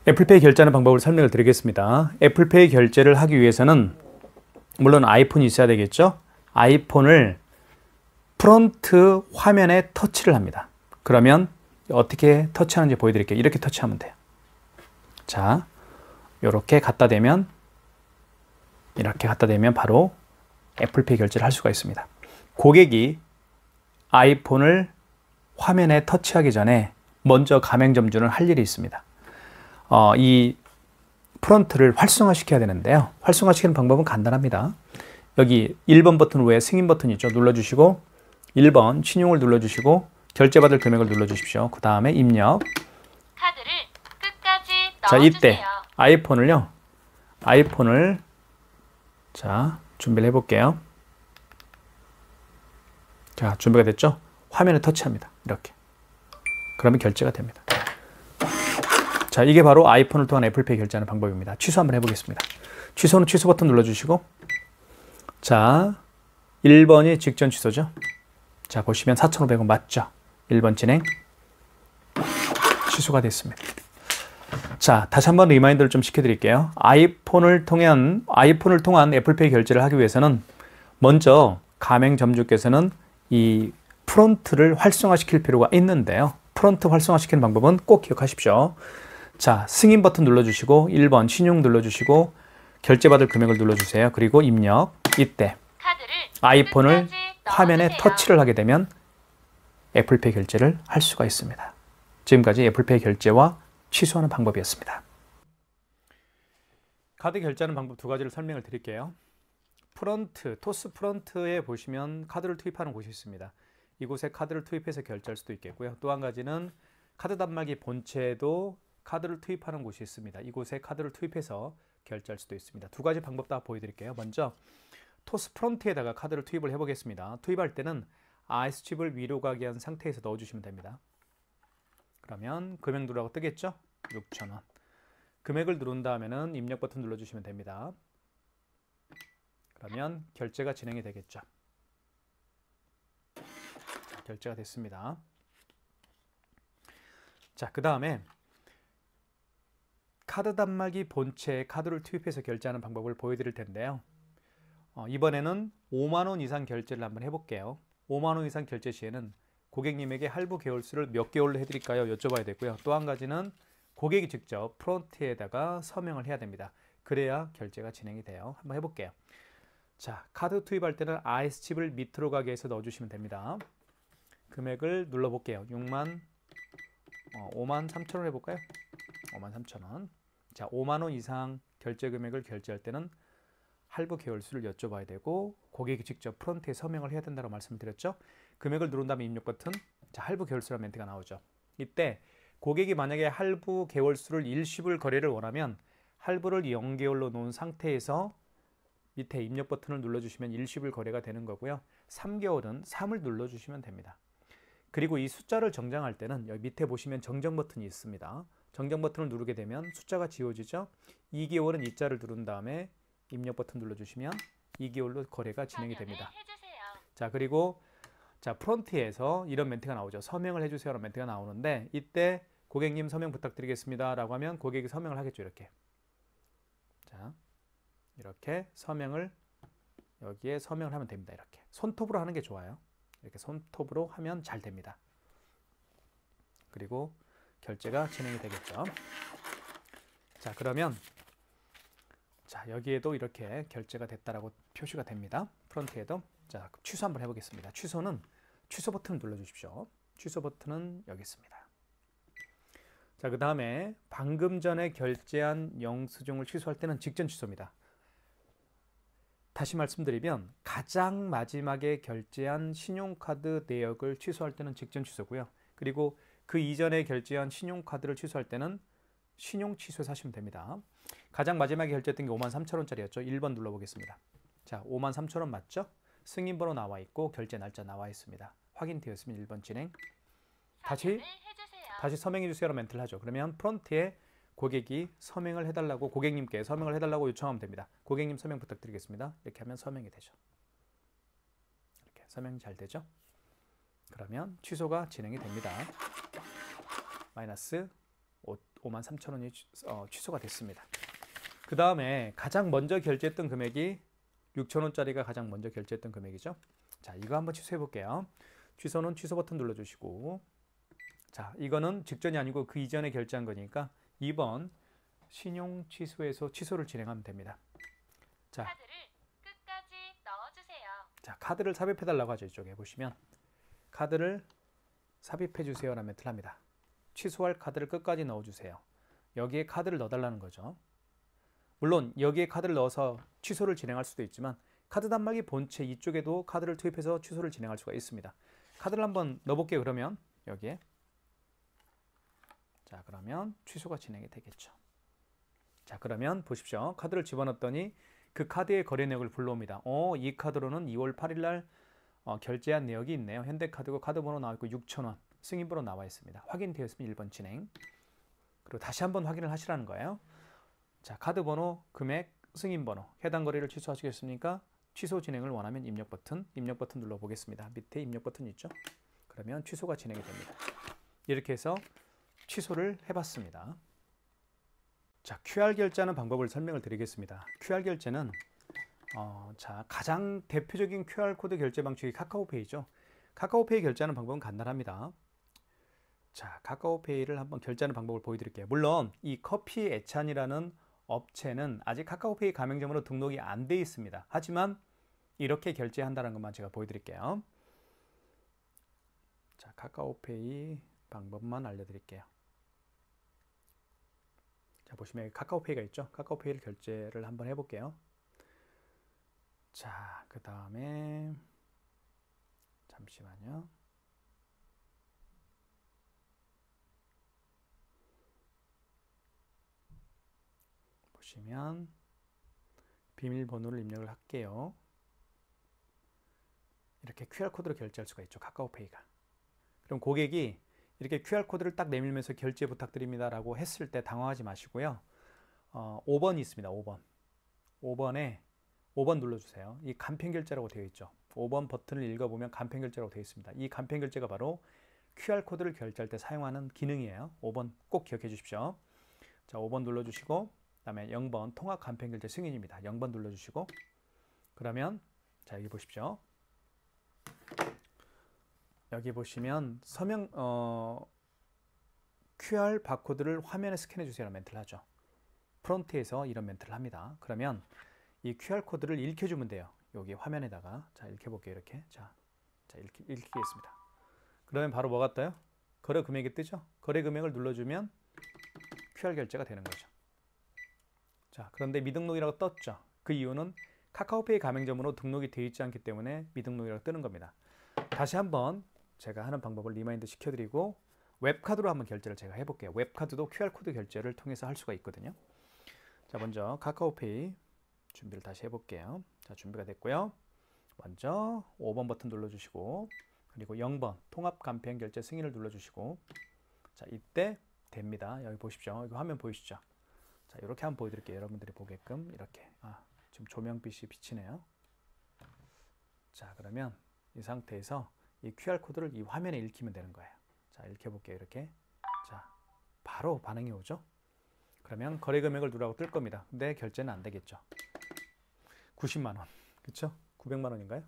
애플페이 결제하는 방법을 설명을 드리겠습니다. 애플페이 결제를 하기 위해서는 물론 아이폰이 있어야 되겠죠. 아이폰을 프론트 화면에 터치를 합니다. 그러면 어떻게 터치하는지 보여드릴게요. 이렇게 터치하면 돼요. 자, 이렇게 갖다 대면 바로 애플페이 결제를 할 수가 있습니다. 고객이 아이폰을 화면에 터치하기 전에 먼저 가맹점주는 할 일이 있습니다. 이 프론트를 활성화시켜야 되는데요. 활성화시키는 방법은 간단합니다. 여기 1번 버튼 위에 승인 버튼 있죠. 눌러주시고 1번 신용을 눌러주시고 결제받을 금액을 눌러주십시오. 그 다음에 입력. 카드를 끝까지 자, 넣어주세요. 이때 아이폰을 자, 준비를 해볼게요. 자, 준비가 됐죠? 화면에 터치합니다. 이렇게. 그러면 결제가 됩니다. 자, 이게 바로 아이폰을 통한 애플페이 결제하는 방법입니다. 취소 한번 해보겠습니다. 취소는 취소 버튼 눌러주시고, 자, 1번이 직전 취소죠. 자, 보시면 4,500원 맞죠? 1번 진행. 취소가 됐습니다. 자, 다시 한번 리마인드를 좀 시켜드릴게요. 아이폰을 통한 애플페이 결제를 하기 위해서는 먼저 가맹점주께서는 이 프론트를 활성화시킬 필요가 있는데요. 프론트 활성화시키는 방법은 꼭 기억하십시오. 자, 승인 버튼 눌러주시고 1번 신용 눌러주시고 결제받을 금액을 눌러주세요. 그리고 입력. 이때 아이폰을 화면에 터치를 하게 되면 애플페이 결제를 할 수가 있습니다. 지금까지 애플페이 결제와 취소하는 방법이었습니다. 카드 결제하는 방법 두 가지를 설명을 드릴게요. 프론트, 토스 프론트에 보시면 카드를 투입하는 곳이 있습니다. 이곳에 카드를 투입해서 결제할 수도 있겠고요. 또 한 가지는 카드 단말기 본체에도 카드를 투입하는 곳이 있습니다. 이곳에 카드를 투입해서 결제할 수도 있습니다. 두 가지 방법 다 보여드릴게요. 먼저 토스 프론트에다가 카드를 투입을 해보겠습니다. 투입할 때는 IS칩을 위로 가게 한 상태에서 넣어주시면 됩니다. 그러면 금액 누르라고 뜨겠죠? 6,000원. 금액을 누른 다음에는 입력 버튼 눌러주시면 됩니다. 그러면 결제가 진행이 되겠죠. 자, 결제가 됐습니다. 자, 그 다음에 카드 단말기 본체에 카드를 투입해서 결제하는 방법을 보여드릴 텐데요. 이번에는 5만 원 이상 결제를 한번 해볼게요. 5만 원 이상 결제 시에는 고객님에게 할부 개월수를 몇 개월로 해드릴까요? 여쭤봐야 되고요. 또 한 가지는 고객이 직접 프론트에다가 서명을 해야 됩니다. 그래야 결제가 진행이 돼요. 한번 해볼게요. 자, 카드 투입할 때는 IS칩을 밑으로 가게 해서 넣어주시면 됩니다. 금액을 눌러볼게요. 53,000원 해볼까요? 53,000원. 자, 5만 원 이상 결제 금액을 결제할 때는 할부 개월수를 여쭤봐야 되고 고객이 직접 프론트에 서명을 해야 된다고 말씀을 드렸죠. 금액을 누른 다음에 입력 버튼. 자, 할부 개월수라는 멘트가 나오죠. 이때 고객이 만약에 할부 개월수를 일시불 거래를 원하면 할부를 0개월로 놓은 상태에서 밑에 입력 버튼을 눌러주시면 일시불 거래가 되는 거고요. 3개월은 3을 눌러주시면 됩니다. 그리고 이 숫자를 정정할 때는 여기 밑에 보시면 정정 버튼이 있습니다. 정정 버튼을 누르게 되면 숫자가 지워지죠. 2개월은 2자를 누른 다음에 입력 버튼 눌러주시면 2개월로 거래가 진행이 됩니다. 자, 그리고 자, 프론트에서 이런 멘트가 나오죠. 서명을 해주세요 라는 멘트가 나오는데 이때 고객님 서명 부탁드리겠습니다 라고 하면 고객이 서명을 하겠죠. 이렇게. 자, 이렇게 서명을 여기에 서명을 하면 됩니다. 이렇게 손톱으로 하는 게 좋아요. 이렇게 손톱으로 하면 잘 됩니다. 그리고 결제가 진행이 되겠죠. 자, 그러면 자, 여기에도 이렇게 결제가 됐다라고 표시가 됩니다. 프론트에도. 자, 취소 한번 해보겠습니다. 취소는 취소 버튼을 눌러주십시오. 취소 버튼은 여기 있습니다. 자, 그 다음에 방금 전에 결제한 영수증을 취소할 때는 직전 취소입니다. 다시 말씀드리면 가장 마지막에 결제한 신용카드 내역을 취소할 때는 직전 취소고요. 그리고 그 이전에 결제한 신용카드를 취소할 때는 신용 취소해서 하시면 됩니다. 가장 마지막에 결제했던 게 53,000원짜리였죠. 1번 눌러보겠습니다. 자, 53,000원 맞죠? 승인번호 나와 있고 결제 날짜 나와 있습니다. 확인되었으면 1번 진행. 다시 서명해 주세요 라는 멘트를 하죠. 그러면 프론트에 고객이 서명을 해달라고 고객님께 서명을 해달라고 요청하면 됩니다. 고객님 서명 부탁드리겠습니다. 이렇게 하면 서명이 되죠. 이렇게 서명이 잘 되죠. 그러면 취소가 진행이 됩니다. 마이너스 53,000원이 취소가 됐습니다. 그 다음에 가장 먼저 결제했던 금액이 6,000원짜리가 가장 먼저 결제했던 금액이죠. 자, 이거 한번 취소해 볼게요. 취소는 취소 버튼 눌러주시고, 자, 이거는 직전이 아니고 그 이전에 결제한 거니까 2번 신용 취소해서 취소를 진행하면 됩니다. 자, 카드를 끝까지 넣어주세요. 자, 카드를 삽입해 달라고 하죠. 이쪽에 보시면 카드를 삽입해 주세요라는 멘트를 합니다. 취소할 카드를 끝까지 넣어주세요. 여기에 카드를 넣어달라는 거죠. 물론 여기에 카드를 넣어서 취소를 진행할 수도 있지만 카드 단말기 본체 이쪽에도 카드를 투입해서 취소를 진행할 수가 있습니다. 카드를 한번 넣어볼게요. 그러면 여기에, 자, 그러면 취소가 진행이 되겠죠. 자, 그러면 보십시오. 카드를 집어넣었더니 그 카드의 거래 내역을 불러옵니다. 이 카드로는 2월 8일 날 결제한 내역이 있네요. 현대카드고 카드 번호 나와 있고 6,000원 승인번호 나와 있습니다. 확인되었으면 1번 진행. 그리고 다시 한번 확인을 하시라는 거예요. 자, 카드 번호, 금액, 승인번호, 해당 거래를 취소하시겠습니까? 취소 진행을 원하면 입력 버튼 눌러보겠습니다. 밑에 입력 버튼 있죠? 그러면 취소가 진행이 됩니다. 이렇게 해서 취소를 해봤습니다. 자, QR 결제하는 방법을 설명을 드리겠습니다. QR 결제는 자, 가장 대표적인 QR코드 결제 방식이 카카오페이죠. 카카오페이 결제하는 방법은 간단합니다. 자, 카카오페이를 한번 결제하는 방법을 보여드릴게요. 물론 이 커피 애찬이라는 업체는 아직 카카오페이 가맹점으로 등록이 안 돼 있습니다. 하지만 이렇게 결제한다는 것만 제가 보여드릴게요. 자, 카카오페이 방법만 알려드릴게요. 자, 보시면 카카오페이가 있죠. 카카오페이를 결제를 한번 해볼게요. 자, 그 다음에 잠시만요. 보시면 비밀번호를 입력을 할게요. 이렇게 QR코드로 결제할 수가 있죠. 카카오페이가. 그럼 고객이 이렇게 QR코드를 딱 내밀면서 결제 부탁드립니다 라고 했을 때 당황하지 마시고요. 5번이 있습니다. 5번. 5번 눌러주세요. 이 간편결제라고 되어 있죠. 5번 버튼을 읽어보면 간편결제라고 되어 있습니다. 이 간편결제가 바로 QR코드를 결제할 때 사용하는 기능이에요. 5번 꼭 기억해 주십시오. 자, 5번 눌러주시고, 그 다음에 0번 통합 간편결제 승인입니다. 0번 눌러주시고, 그러면 자, 여기 보십시오. 여기 보시면 서명 QR 바코드를 화면에 스캔해 주세요 라는 멘트를 하죠. 프론트에서 이런 멘트를 합니다. 그러면 이 QR 코드를 읽혀주면 돼요. 여기 화면에다가. 자, 읽혀볼게요. 이렇게. 자, 읽히겠습니다. 그러면 바로 뭐가 떠요? 거래 금액이 뜨죠? 거래 금액을 눌러주면 QR 결제가 되는 거죠. 자, 그런데 미등록이라고 떴죠? 그 이유는 카카오페이 가맹점으로 등록이 되어 있지 않기 때문에 미등록이라고 뜨는 겁니다. 다시 한번 제가 하는 방법을 리마인드 시켜드리고 웹카드로 한번 결제를 제가 해볼게요. 웹카드도 QR코드 결제를 통해서 할 수가 있거든요. 자, 먼저 카카오페이 준비를 다시 해볼게요. 자, 준비가 됐고요. 먼저 5번 버튼 눌러주시고, 그리고 0번 통합 간편 결제 승인을 눌러주시고, 자, 이때 됩니다. 여기 보십시오. 여기 화면 보이시죠? 자, 이렇게 한번 보여드릴게요. 여러분들이 보게끔 이렇게. 지금 조명빛이 비치네요. 자, 그러면 이 상태에서 이 QR코드를 이 화면에 읽히면 되는 거예요. 자, 읽혀볼게요. 이렇게. 자, 바로 반응이 오죠? 그러면 거래 금액을 누르라고 뜰 겁니다. 근데 결제는 안 되겠죠. 90만 원. 그쵸? 900만 원인가요?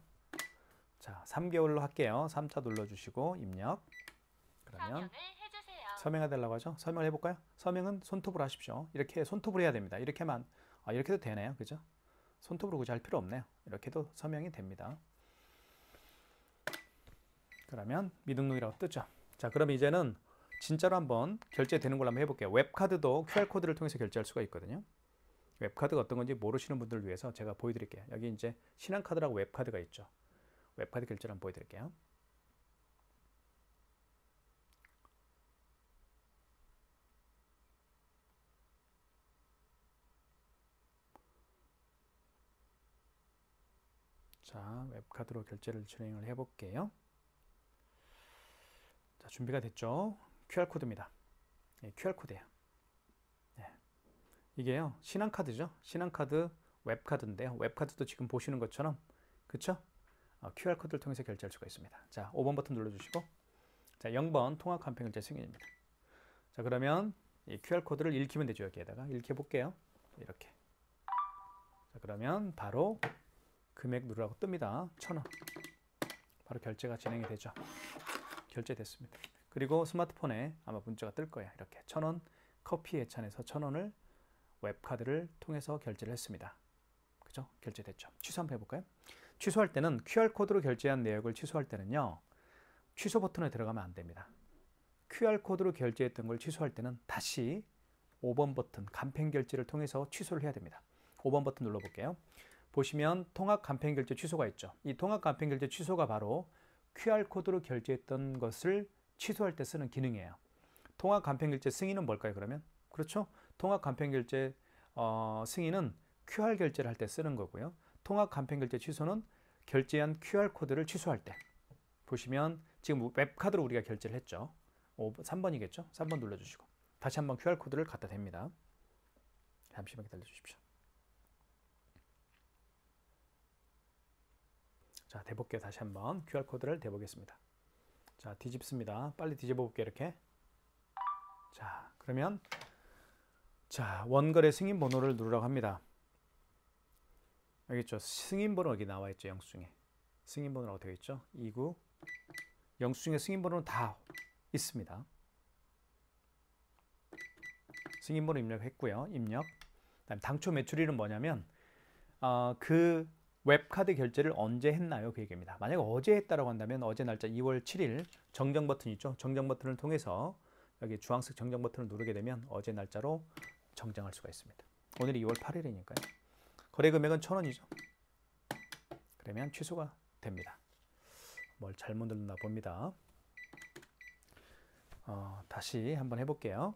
자, 3개월로 할게요. 3차 눌러주시고 입력. 그러면 서명을 해주세요. 서명해달라고 하죠? 서명을 해볼까요? 서명은 손톱으로 하십시오. 이렇게 손톱으로 해야 됩니다. 이렇게만, 이렇게도 되네요. 그죠? 손톱으로 굳이 할 필요 없네요. 이렇게도 서명이 됩니다. 그러면 미등록이라고 뜨죠. 자, 그럼 이제는 진짜로 한번 결제되는 걸로 한번 해볼게요. 웹카드도 QR코드를 통해서 결제할 수가 있거든요. 웹카드가 어떤 건지 모르시는 분들을 위해서 제가 보여드릴게요. 여기 이제 신한카드라고 웹카드가 있죠. 웹카드 결제를 한번 보여드릴게요. 자, 웹카드로 결제를 진행을 해볼게요. 자, 준비가 됐죠. QR코드입니다. 예, QR코드예요. 예. 이게요, 신한카드죠. 신한카드 웹카드인데요. 웹카드도 지금 보시는 것처럼, 그쵸? QR코드를 통해서 결제할 수가 있습니다. 자, 5번 버튼 눌러주시고, 자, 0번 통합 간편 결제 승인입니다. 자, 그러면 이 QR코드를 읽히면 되죠. 여기에다가 읽혀볼게요. 이렇게. 자, 그러면 바로 금액 누르라고 뜹니다. 1,000원. 바로 결제가 진행이 되죠. 결제됐습니다. 그리고 스마트폰에 아마 문자가 뜰 거예요. 이렇게 1,000원 커피 예찬에서 1,000원을 웹카드를 통해서 결제를 했습니다. 그죠? 결제됐죠. 취소 한번 해볼까요? 취소할 때는 QR코드로 결제한 내역을 취소할 때는요. 취소 버튼에 들어가면 안 됩니다. QR코드로 결제했던 걸 취소할 때는 다시 5번 버튼 간편 결제를 통해서 취소를 해야 됩니다. 5번 버튼 눌러볼게요. 보시면 통합 간편 결제 취소가 있죠. 이 통합 간편 결제 취소가 바로 QR코드로 결제했던 것을 취소할 때 쓰는 기능이에요. 통합 간편 결제 승인은 뭘까요, 그러면? 그렇죠? 통합 간편 결제 승인은 QR 결제를 할 때 쓰는 거고요. 통합 간편 결제 취소는 결제한 QR코드를 취소할 때. 보시면 지금 웹카드로 우리가 결제를 했죠. 3번이겠죠? 3번 눌러주시고 다시 한번 QR코드를 갖다 댑니다. 잠시만 기다려 주십시오. 자, 대볼게요. 다시 한번 QR코드를 대보겠습니다. 자, 뒤집습니다. 빨리 뒤집어 볼게요. 이렇게. 자, 그러면 자, 원거래 승인 번호를 누르라고 합니다. 여기 있죠. 승인 번호 여기 나와 있죠. 영수증에. 승인 번호가 어떻게 있죠? 29. 영수증에 승인 번호는 다 있습니다. 승인 번호 입력했고요. 입력. 그다음에 당초 매출일은 뭐냐면 그 웹카드 결제를 언제 했나요? 그 얘기입니다. 만약에 어제 했다라고 한다면 어제 날짜 2월 7일 정정 버튼 있죠? 정정 버튼을 통해서 여기 주황색 정정 버튼을 누르게 되면 어제 날짜로 정정할 수가 있습니다. 오늘이 2월 8일이니까요. 거래 금액은 1,000원이죠. 그러면 취소가 됩니다. 뭘 잘못 눌렀나 봅니다. 다시 한번 해볼게요.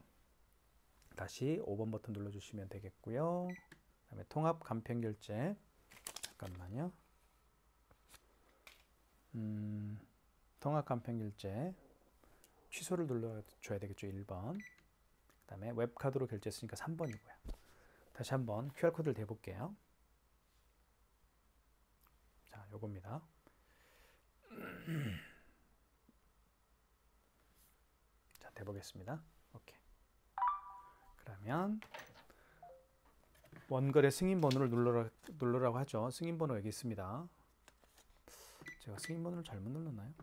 다시 5번 버튼 눌러주시면 되겠고요. 그다음에 통합 간편 결제. 잠깐만요. 통합 간편 결제 취소를 눌러줘야 되겠죠. 1번. 그 다음에 웹카드로 결제했으니까 3번이고요. 다시 한번 QR코드를 대볼게요. 자, 요겁니다. 자, 대보겠습니다. 오케이. 그러면 원거래 승인 번호를 누르라고 하죠. 승인 번호 여기 있습니다. 제가 승인 번호를 잘못 눌렀나요?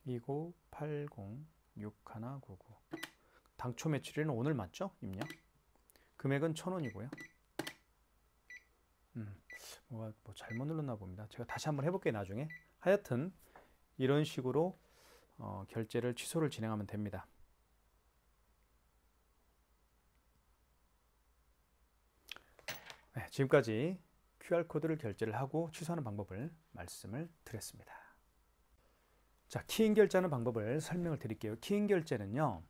29806199. 당초 매출일은 오늘 맞죠? 입력. 금액은 1,000원이고요. 뭐 잘못 눌렀나 봅니다. 제가 다시 한번 해볼게요. 나중에. 하여튼 이런 식으로 결제를 취소를 진행하면 됩니다. 네, 지금까지 QR코드를 결제를 하고 취소하는 방법을 말씀을 드렸습니다. 자, 키인 결제하는 방법을 설명을 드릴게요. 키인 결제는요,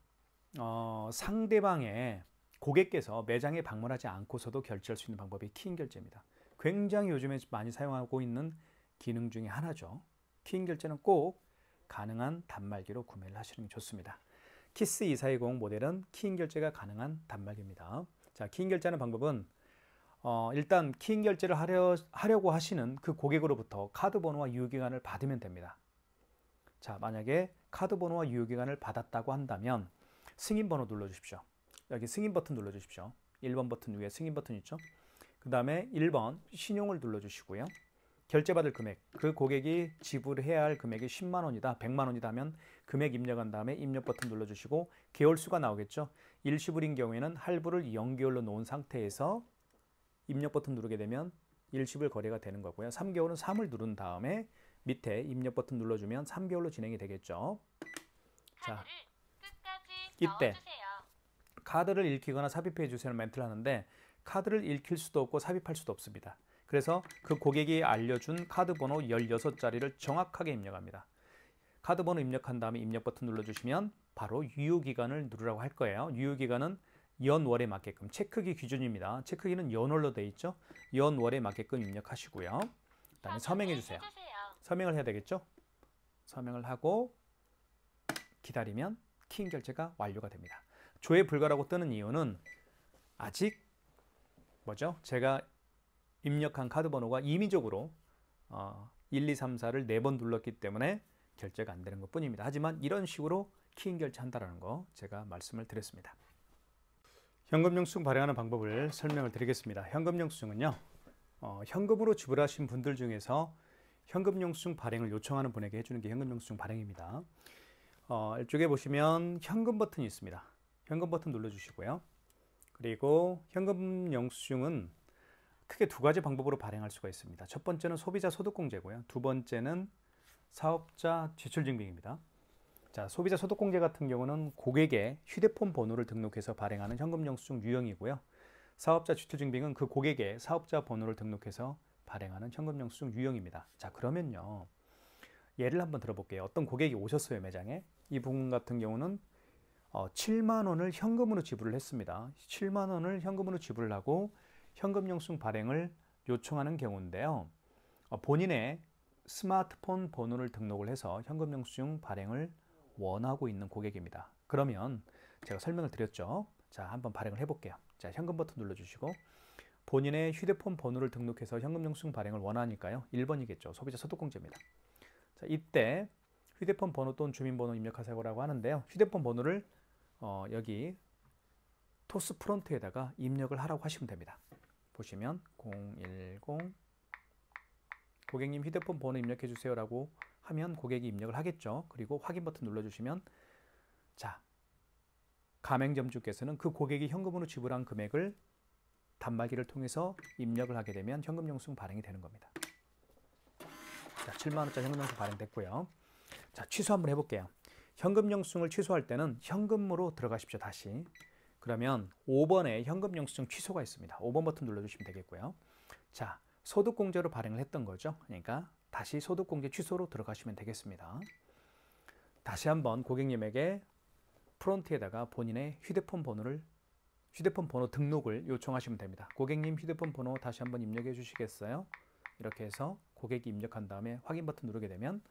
상대방의 고객께서 매장에 방문하지 않고서도 결제할 수 있는 방법이 키인 결제입니다. 굉장히 요즘에 많이 사용하고 있는 기능 중에 하나죠. 키인 결제는 꼭 가능한 단말기로 구매를 하시는 게 좋습니다. 키스 2420 모델은 키인 결제가 가능한 단말기입니다. 자, 키인 결제하는 방법은 일단 키인 결제를 하려고 하시는 그 고객으로부터 카드 번호와 유효기간을 받으면 됩니다. 자, 만약에 카드 번호와 유효기간을 받았다고 한다면 승인 번호 눌러주십시오. 여기 승인 버튼 눌러주십시오. 1번 버튼 위에 승인 버튼 있죠? 그 다음에 1번 신용을 눌러주시고요. 결제받을 금액, 그 고객이 지불해야 할 금액이 10만 원이다, 100만 원이다 하면 금액 입력한 다음에 입력 버튼 눌러주시고 개월수가 나오겠죠? 일시불인 경우에는 할부를 0개월로 놓은 상태에서 입력 버튼 누르게 되면 일시불 거래가 되는 거고요. 3개월은 3을 누른 다음에 밑에 입력 버튼 눌러주면 3개월로 진행이 되겠죠. 자, 이때 카드를 읽히거나 삽입해 주세요 멘트를 하는데 카드를 읽힐 수도 없고 삽입할 수도 없습니다. 그래서 그 고객이 알려준 카드 번호 16자리를 정확하게 입력합니다. 카드 번호 입력한 다음에 입력 버튼 눌러주시면 바로 유효기간을 누르라고 할 거예요. 유효기간은 연월에 맞게끔 체크기 기준입니다. 체크기는 연월로 되어 있죠. 연월에 맞게끔 입력하시고요. 그다음에 서명해 주세요. 서명을 해야 되겠죠. 서명을 하고 기다리면 키인 결제가 완료가 됩니다. 조회 불가라고 뜨는 이유는 아직 뭐죠? 제가 입력한 카드 번호가 임의적으로 1, 2, 3, 4를 4번 눌렀기 때문에 결제가 안 되는 것 뿐입니다. 하지만 이런 식으로 키인 결제한다라는 거 제가 말씀을 드렸습니다. 현금 영수증 발행하는 방법을 설명을 드리겠습니다. 현금 영수증은요, 현금으로 지불하신 분들 중에서 현금 영수증 발행을 요청하는 분에게 해주는 게 현금 영수증 발행입니다. 이쪽에 보시면 현금 버튼이 있습니다. 현금 버튼 눌러주시고요. 그리고 현금 영수증은 크게 두 가지 방법으로 발행할 수가 있습니다. 첫 번째는 소비자 소득공제고요. 두 번째는 사업자 지출증빙입니다. 자, 소비자 소득공제 같은 경우는 고객의 휴대폰 번호를 등록해서 발행하는 현금 영수증 유형이고요. 사업자 지출증빙은 그 고객의 사업자 번호를 등록해서 발행하는 현금 영수증 유형입니다. 자, 그러면요, 예를 한번 들어볼게요. 어떤 고객이 오셨어요, 매장에. 이 부분 같은 경우는 7만 원을 현금으로 지불을 했습니다. 7만 원을 현금으로 지불을 하고 현금 영수증 발행을 요청하는 경우인데요. 본인의 스마트폰 번호를 등록을 해서 현금 영수증 발행을 원하고 있는 고객입니다. 그러면 제가 설명을 드렸죠. 자, 한번 발행을 해볼게요. 자, 현금 버튼 눌러주시고 본인의 휴대폰 번호를 등록해서 현금 영수증 발행을 원하니까요. 1번이겠죠. 소비자 소득공제입니다. 자, 이때 휴대폰 번호 또는 주민번호 입력하세요라고 하는데요. 휴대폰 번호를 여기 토스 프론트에다가 입력을 하라고 하시면 됩니다. 보시면 010 고객님 휴대폰 번호 입력해 주세요라고 하면 고객이 입력을 하겠죠. 그리고 확인 버튼 눌러주시면, 자, 가맹점주께서는 그 고객이 현금으로 지불한 금액을 단말기를 통해서 입력을 하게 되면 현금 영수증 발행이 되는 겁니다. 자, 7만 원짜리 현금 영수증 발행됐고요. 자, 취소 한번 해볼게요. 현금 영수증을 취소할 때는 현금으로 들어가십시오. 다시. 그러면 5번에 현금 영수증 취소가 있습니다. 5번 버튼 눌러주시면 되겠고요. 자, 소득공제로 발행을 했던 거죠. 그러니까 다시 소득공제 취소로 들어가시면 되겠습니다. 다시 한번 고객님에게 프론트에다가 본인의 휴대폰 번호 등록을 요청하시면 됩니다. 고객님 휴대폰 번호 다시 한번 입력해 주시겠어요? 이렇게 해서 고객이 입력한 다음에 확인 버튼 누르게 되면,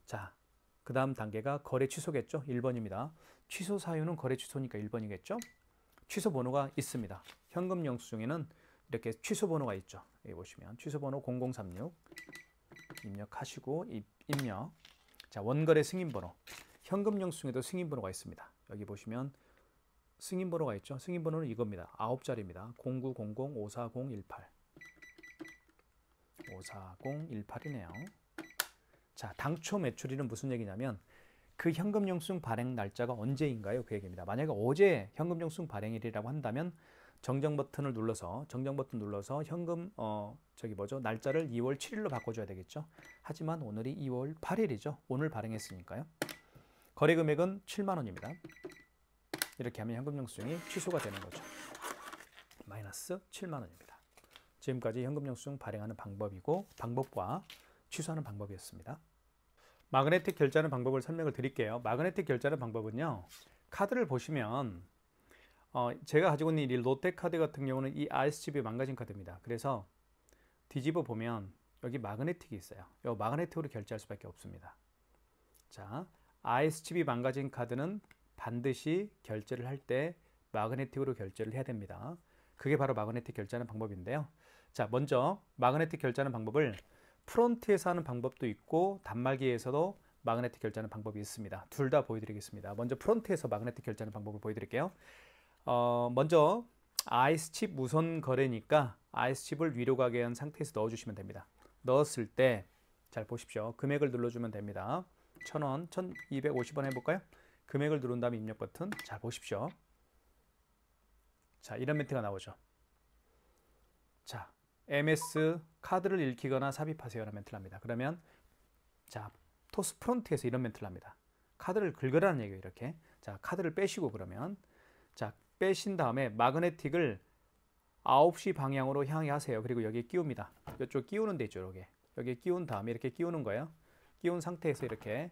자, 그 다음 단계가 거래 취소겠죠? 1번입니다. 취소 사유는 거래 취소니까 1번이겠죠? 취소 번호가 있습니다. 현금 영수증에는 이렇게 취소 번호가 있죠. 여기 보시면 취소 번호 0036 입력하시고 입력. 자, 원거래 승인 번호. 현금 영수증에도 승인 번호가 있습니다. 여기 보시면 승인 번호가 있죠. 승인 번호는 이겁니다. 9자리입니다. 0900-54018 54018이네요. 자, 당초 매출일은 무슨 얘기냐면 그 현금 영수증 발행 날짜가 언제인가요? 그 얘기입니다. 만약에 어제 현금 영수증 발행일이라고 한다면 정정 버튼 눌러서 현금 날짜를 2월 7일로 바꿔줘야 되겠죠. 하지만 오늘이 2월 8일이죠. 오늘 발행했으니까요. 거래 금액은 7만 원입니다. 이렇게 하면 현금 영수증이 취소가 되는 거죠. 마이너스 7만 원입니다. 지금까지 현금 영수증 발행하는 방법과 취소하는 방법이었습니다. 마그네틱 결제하는 방법을 설명을 드릴게요. 마그네틱 결제하는 방법은요, 카드를 보시면 제가 가지고 있는 이 롯데카드 같은 경우는 이 RSGB 망가진 카드입니다. 그래서 뒤집어 보면 여기 마그네틱이 있어요. 이 마그네틱으로 결제할 수밖에 없습니다. 자, RSGB 망가진 카드는 반드시 결제를 할 때 마그네틱으로 결제를 해야 됩니다. 그게 바로 마그네틱 결제하는 방법인데요. 자, 먼저 마그네틱 결제하는 방법을 프론트에서 하는 방법도 있고 단말기에서도 마그네틱 결제하는 방법이 있습니다. 둘 다 보여드리겠습니다. 먼저 프론트에서 마그네틱 결제하는 방법을 보여드릴게요. 먼저 아이스칩 무선 거래니까 아이스칩을 위로 가게 한 상태에서 넣어주시면 됩니다. 넣었을 때 잘 보십시오. 금액을 눌러주면 됩니다. 1,000원, 1,250원 해볼까요? 금액을 누른 다음에 입력 버튼. 잘 보십시오. 자, 이런 멘트가 나오죠. 자, MS 카드를 읽히거나 삽입하세요라는 멘트를 합니다. 그러면 자, 토스 프론트에서 이런 멘트를 합니다. 카드를 긁으라는 얘기예요. 이렇게. 자, 카드를 빼시고 그러면 자, 빼신 다음에 마그네틱을 9시 방향으로 향해 하세요. 그리고 여기에 끼웁니다. 이쪽 끼우는 데 있죠. 이렇게. 여기에 끼운 다음에 이렇게 끼우는 거예요. 끼운 상태에서 이렇게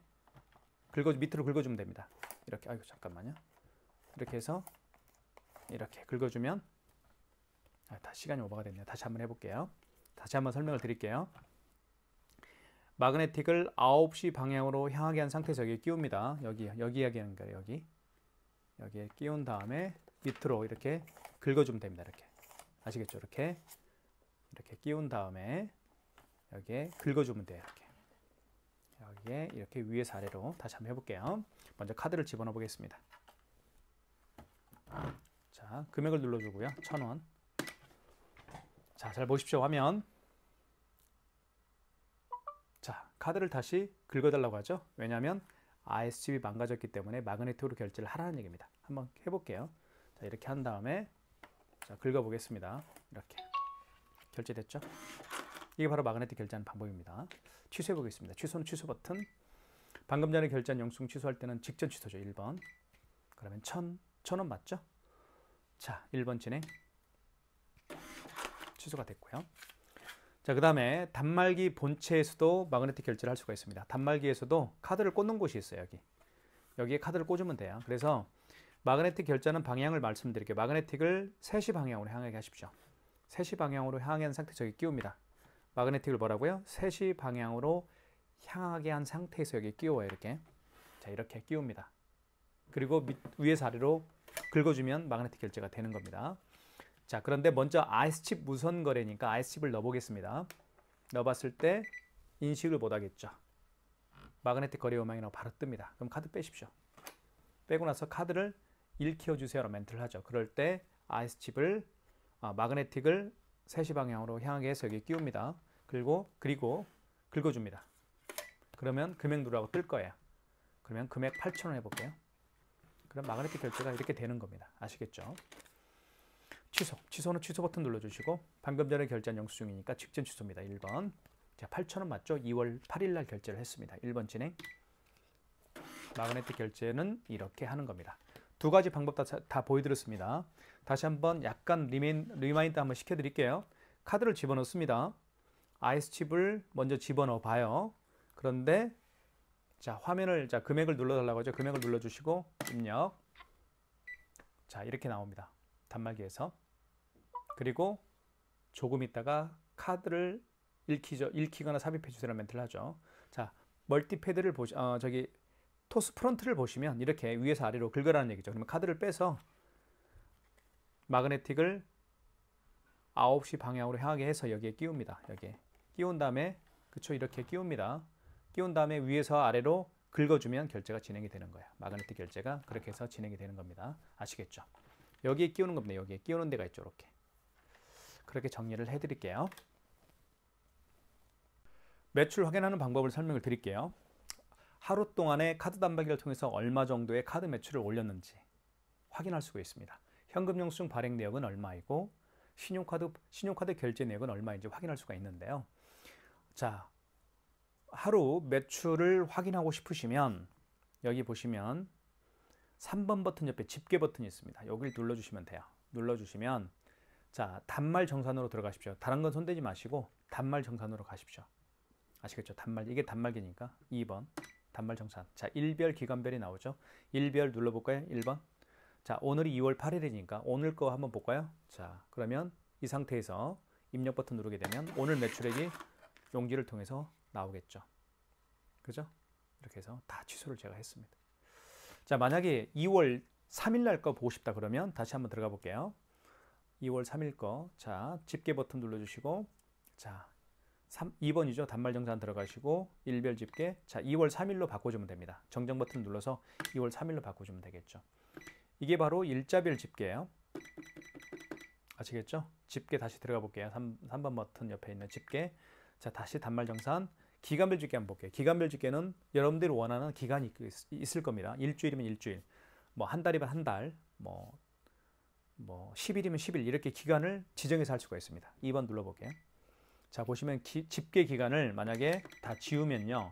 밑으로 긁어주면 됩니다. 이렇게. 아이고, 잠깐만요. 이렇게 해서 이렇게 긁어주면 다 시간이 오버가 됐네요. 다시 한번 해볼게요. 다시 한번 설명을 드릴게요. 마그네틱을 9시 방향으로 향하게 한 상태에서 여기에 끼웁니다. 여기 이야기하는 거예요. 여기에 끼운 다음에 밑으로 이렇게 긁어주면 됩니다. 이렇게. 아시겠죠? 이렇게 끼운 다음에 여기에 긁어주면 돼요. 이렇게. 여기에 이렇게 위에서 아래로 다시 한번 해볼게요. 먼저 카드를 집어넣어 보겠습니다. 자, 금액을 눌러주고요. 1,000원. 자, 잘 보십시오. 화면. 자, 카드를 다시 긁어달라고 하죠. 왜냐하면 IS집이 망가졌기 때문에 마그네틱으로 결제를 하라는 얘기입니다. 한번 해볼게요. 자, 이렇게 한 다음에 자, 긁어보겠습니다. 이렇게 결제됐죠? 이게 바로 마그네틱 결제하는 방법입니다. 취소해 보겠습니다. 취소는 취소 버튼. 방금 전에 결제한 영수증 취소할 때는 직전 취소죠. 1번. 그러면 1,000원 맞죠? 자, 1번 진행. 취소가 됐고요. 자, 그 다음에 단말기 본체에서도 마그네틱 결제를 할 수가 있습니다. 단말기에서도 카드를 꽂는 곳이 있어요. 여기에 카드를 꽂으면 돼요. 그래서 마그네틱 결제하는 방향을 말씀드릴게요. 마그네틱을 3시 방향으로 향하게 하십시오. 3시 방향으로 향하게 한 상태 저기 끼웁니다. 마그네틱을 뭐라고요? 3시 방향으로 향하게 한 상태에서 여기 끼워요. 이렇게. 자, 이렇게 끼웁니다. 그리고 위에서 아래로 긁어주면 마그네틱 결제가 되는 겁니다. 자, 그런데 먼저 IS칩 무선 거래니까 IS칩을 넣어보겠습니다. 넣어봤을 때 인식을 못하겠죠. 마그네틱 거래 요망이라고 바로 뜹니다. 그럼 카드 빼십시오. 빼고 나서 카드를 일키워주세요라고 멘트를 하죠. 그럴 때 IS칩을 마그네틱을 3시 방향으로 향하게 해서 여기 끼웁니다. 그리고 긁어줍니다. 그러면 금액 누르라고 뜰 거예요. 그러면 금액 8,000원 해볼게요. 그럼 마그네틱 결제가 이렇게 되는 겁니다. 아시겠죠? 취소는 취소 버튼 눌러주시고 방금 전에 결제한 영수증이니까 직전 취소입니다. 1번. 자, 8,000원 맞죠? 2월 8일 날 결제를 했습니다. 1번 진행. 마그네틱 결제는 이렇게 하는 겁니다. 두 가지 방법 다 보여드렸습니다. 다시 한번 약간 리마인드 한번 시켜드릴게요. 카드를 집어넣습니다. IS칩을 먼저 집어넣어 봐요. 그런데 자, 화면을 금액을 눌러달라고 하죠. 금액을 눌러주시고 입력. 자, 이렇게 나옵니다. 단말기에서. 그리고 조금 있다가 카드를 읽히거나 삽입해 주세요라는 멘트를 하죠. 자, 멀티패드를 저기 토스 프론트를 보시면 이렇게 위에서 아래로 긁으라는 얘기죠. 그러면 카드를 빼서 마그네틱을 9시 방향으로 향하게 해서 여기에 끼웁니다. 여기에 끼운 다음에 그쵸, 이렇게 끼웁니다. 끼운 다음에 위에서 아래로 긁어주면 결제가 진행이 되는 거예요. 마그네틱 결제가 그렇게 해서 진행이 되는 겁니다. 아시겠죠? 여기에 끼우는 겁니다. 여기에 끼우는 데가 있죠. 이렇게. 그렇게 정리를 해드릴게요. 매출 확인하는 방법을 설명을 드릴게요. 하루 동안에 카드 단말기를 통해서 얼마 정도의 카드 매출을 올렸는지 확인할 수가 있습니다. 현금 영수증 발행 내역은 얼마이고 신용카드 결제 내역은 얼마인지 확인할 수가 있는데요. 자, 하루 매출을 확인하고 싶으시면 여기 보시면 3번 버튼 옆에 집게 버튼이 있습니다. 여기를 눌러주시면 돼요. 눌러주시면 자, 단말 정산으로 들어가십시오. 다른 건 손대지 마시고 단말 정산으로 가십시오. 아시겠죠? 이게 단말기니까 2번 단말 정산. 자, 일별 기간별이 나오죠. 일별 눌러볼까요? 1번. 자, 오늘이 2월 8일이니까 오늘 거 한번 볼까요? 자, 그러면 이 상태에서 입력 버튼 누르게 되면 오늘 매출액이 용지를 통해서 나오겠죠. 그죠? 이렇게 해서 다 취소를 제가 했습니다. 자, 만약에 2월 3일 날 거 보고 싶다 그러면 다시 한번 들어가 볼게요. 2월 3일 거. 자, 집게 버튼 눌러주시고 자, 2번이죠. 단말 정산 들어가시고 일별 집게. 자, 2월 3일로 바꿔주면 됩니다. 정정 버튼 눌러서 2월 3일로 바꿔주면 되겠죠. 이게 바로 일자별 집게예요. 아시겠죠? 집게 다시 들어가 볼게요. 3번 버튼 옆에 있는 집게. 자, 다시 단말 정산. 기간별 집게 한번 볼게요. 기간별 집게는 여러분들이 원하는 기간이 있을 겁니다. 일주일이면 일주일, 뭐 한 달이면 한 달, 뭐 10일이면 10일 이렇게 기간을 지정해서 할 수가 있습니다. 2번 눌러볼게요. 자, 보시면 집계 기간을 만약에 다 지우면요.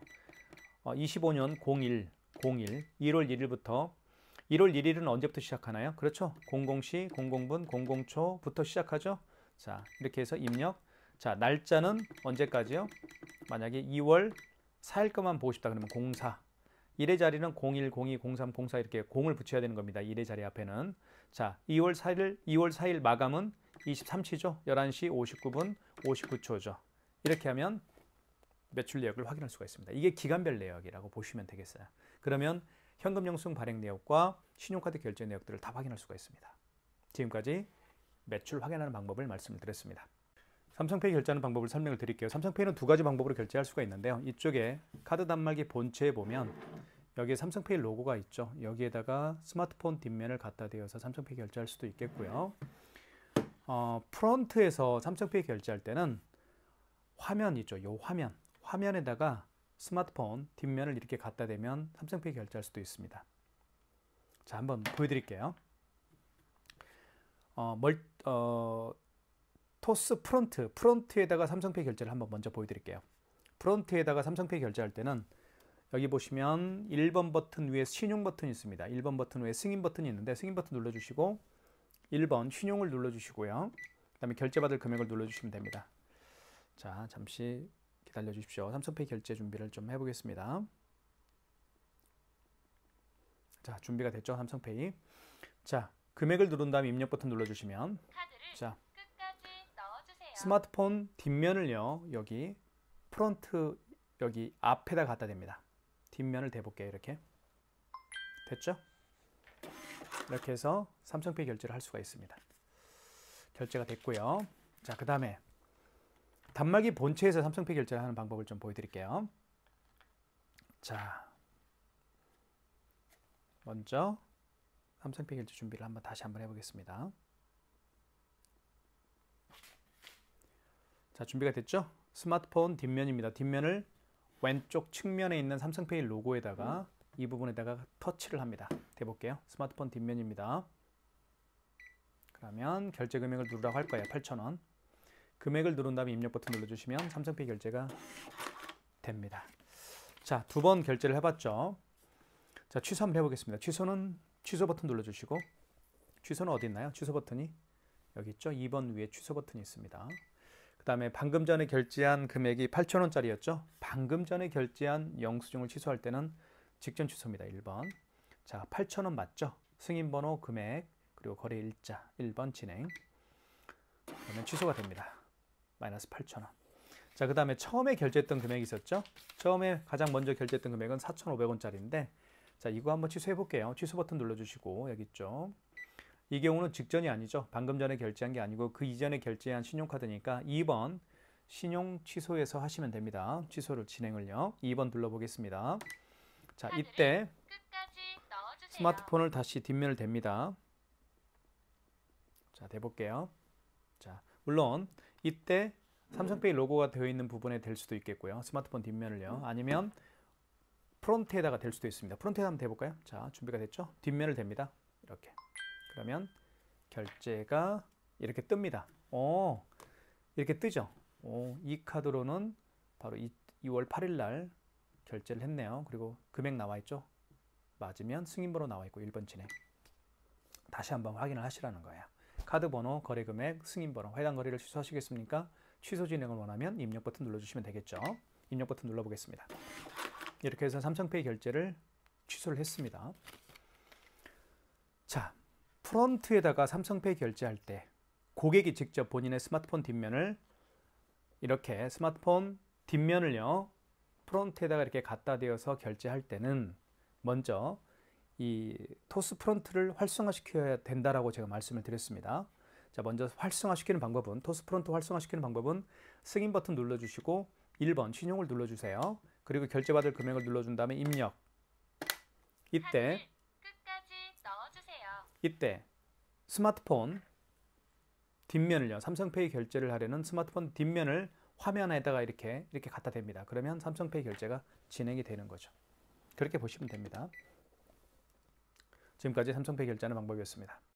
25년 01, 1월 1일부터 1월 1일은 언제부터 시작하나요? 그렇죠. 00시, 00분, 00초부터 시작하죠. 자, 이렇게 해서 입력. 자, 날짜는 언제까지요? 만약에 2월 4일 것만 보고 싶다 그러면 04. 1의 자리는 01, 02, 03, 04 이렇게 0을 붙여야 되는 겁니다. 1의 자리 앞에는. 자, 2월 4일 마감은 23시죠. 11시 59분 59초죠. 이렇게 하면 매출 내역을 확인할 수가 있습니다. 이게 기간별 내역이라고 보시면 되겠어요. 그러면 현금 영수증 발행 내역과 신용카드 결제 내역들을 다 확인할 수가 있습니다. 지금까지 매출 확인하는 방법을 말씀드렸습니다. 삼성페이 결제하는 방법을 설명을 드릴게요. 삼성페이는 두 가지 방법으로 결제할 수가 있는데요. 이쪽에 카드 단말기 본체에 보면 여기에 삼성페이 로고가 있죠. 여기에다가 스마트폰 뒷면을 갖다 대어서 삼성페이 결제할 수도 있겠고요. 프론트에서 삼성페이 결제할 때는 화면 있죠. 이 화면에다가 스마트폰 뒷면을 이렇게 갖다 대면 삼성페이 결제할 수도 있습니다. 자, 한번 보여드릴게요. 토스 프론트에다가 삼성페이 결제를 한번 먼저 보여드릴게요. 프론트에다가 삼성페이 결제할 때는 여기 보시면 1번 버튼 위에 신용 버튼이 있습니다. 1번 버튼 위에 승인 버튼이 있는데 승인 버튼 눌러주시고 1번 신용을 눌러주시고요. 그 다음에 결제받을 금액을 눌러주시면 됩니다. 자, 잠시 기다려 주십시오. 삼성페이 결제 준비를 좀 해보겠습니다. 자, 준비가 됐죠? 삼성페이. 자, 금액을 누른 다음에 입력 버튼 눌러주시면 카드를 자, 끝까지 넣어주세요. 스마트폰 뒷면을요, 여기 프론트 여기 앞에다 갖다 댑니다. 뒷면을 대볼게요. 이렇게 됐죠? 이렇게 해서 삼성페이 결제를 할 수가 있습니다. 결제가 됐고요. 자, 그 다음에 단말기 본체에서 삼성페이 결제를 하는 방법을 좀 보여드릴게요. 자, 먼저 삼성페이 결제 준비를 다시 한번 해보겠습니다. 자, 준비가 됐죠? 스마트폰 뒷면입니다. 뒷면을 왼쪽 측면에 있는 삼성페이 로고에다가 이 부분에다가 터치를 합니다. 대볼게요. 스마트폰 뒷면입니다. 그러면 결제 금액을 누르라고 할 거예요. 8,000원. 금액을 누른 다음에 입력 버튼 눌러주시면 삼성페이 결제가 됩니다. 자, 두 번 결제를 해봤죠. 자, 취소 한번 해보겠습니다. 취소는 취소 버튼 눌러주시고 취소는 어디 있나요? 취소 버튼이 여기 있죠. 2번 위에 취소 버튼이 있습니다. 그 다음에 방금 전에 결제한 금액이 8,000원짜리였죠. 방금 전에 결제한 영수증을 취소할 때는 직전 취소입니다. 1번. 자, 8,000원 맞죠? 승인번호, 금액, 그리고 거래 일자 1번 진행. 그러면 취소가 됩니다. 마이너스 8,000원. 자, 그 다음에 처음에 결제했던 금액이 있었죠. 처음에 가장 먼저 결제했던 금액은 4,500원짜리인데 자, 이거 한번 취소해 볼게요. 취소 버튼 눌러주시고 여기 있죠. 이 경우는 직전이 아니죠. 방금 전에 결제한 게 아니고 그 이전에 결제한 신용카드니까 2번 신용 취소해서 하시면 됩니다. 취소를 진행을요. 2번 눌러보겠습니다. 자, 이때 끝까지 넣어주세요. 스마트폰을 다시 뒷면을 댑니다. 자, 대볼게요. 자, 물론 이때 삼성페이 로고가 되어 있는 부분에 댈 수도 있겠고요. 스마트폰 뒷면을요. 아니면 프론트에다가 댈 수도 있습니다. 프론트에다 한번 대볼까요? 자, 준비가 됐죠? 뒷면을 댑니다. 이렇게. 그러면 결제가 이렇게 뜹니다. 이렇게 뜨죠? 이 카드로는 바로 2월 8일 날 결제를 했네요. 그리고 금액 나와 있죠? 맞으면 승인번호 나와 있고 1번 진행. 다시 한번 확인을 하시라는 거예요. 카드 번호, 거래 금액, 승인번호, 해당 거래를 취소하시겠습니까? 취소 진행을 원하면 입력 버튼 눌러주시면 되겠죠. 입력 버튼 눌러보겠습니다. 이렇게 해서 삼성페이 결제를 취소를 했습니다. 자, 프론트에다가 삼성페이 결제할 때 고객이 직접 본인의 스마트폰 뒷면을 이렇게 스마트폰 뒷면을요 프론트에다가 이렇게 갖다 대어서 결제할 때는 먼저 이 토스 프론트를 활성화시켜야 된다라고 제가 말씀을 드렸습니다. 자, 먼저 활성화시키는 방법은 토스 프론트 활성화시키는 방법은 승인 버튼 눌러주시고 1번 신용을 눌러주세요. 그리고 결제받을 금액을 눌러준 다음에 입력. 이때 끝까지 넣어주세요. 이때 스마트폰 뒷면을요 삼성페이 결제를 하려는 스마트폰 뒷면을 화면에다가 이렇게 갖다 댑니다. 그러면 삼성페이 결제가 진행이 되는 거죠. 그렇게 보시면 됩니다. 지금까지 삼성페이 결제하는 방법이었습니다.